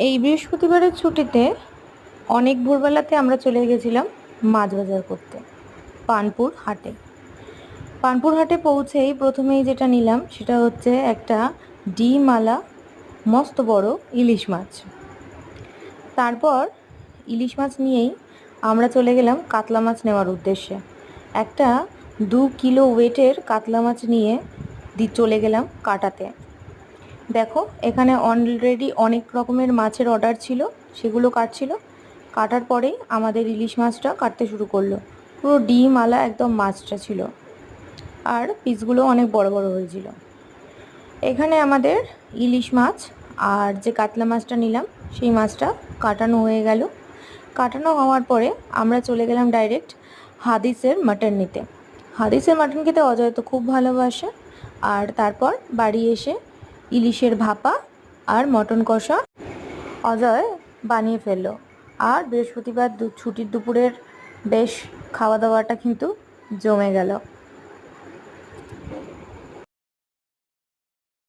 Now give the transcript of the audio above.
এই বৃহস্পতিবারের ছুটিতে অনেক ভোরবেলাতে আমরা চলে গেছিলাম মাছ বাজার করতে পানপুর হাটে। পানপুর হাটে পৌঁছেই প্রথমেই যেটা নিলাম সেটা হচ্ছে একটা ডিমালা মস্ত বড় ইলিশ মাছ। তারপর ইলিশ মাছ নিয়েই আমরা চলে গেলাম কাতলা মাছ নেওয়ার উদ্দেশ্যে। একটা 2 কিলো ওয়েটের কাতলা মাছ নিয়ে চলে গেলাম কাটাতে। দেখো এখানে অলরেডি অনেক রকমের মাছের অর্ডার ছিল, সেগুলো কাটছিল। কাটার পরেই আমাদের ইলিশ মাছটা কাটতে শুরু করলো। পুরো ডিমওয়ালা একদম মাছটা ছিল, আর পিসগুলো অনেক বড় বড় হয়েছিল। এখানে আমাদের ইলিশ মাছ আর যে কাতলা মাছটা নিলাম সেই মাছটা কাটানো হয়ে গেল। কাটানো হওয়ার পরে আমরা চলে গেলাম ডাইরেক্ট হাদিসের মাটন নিতে। হাদিসের মাটন খেতে অজয় তো খুব ভালোবাসে। আর তারপর বাড়ি এসে ইলিশের ভাপা আর মটন কষা অজয় বানিয়ে ফেললো। আর বৃহস্পতিবার ছুটির দুপুরের বেশ খাওয়া দাওয়াটা কিন্তু জমে গেল।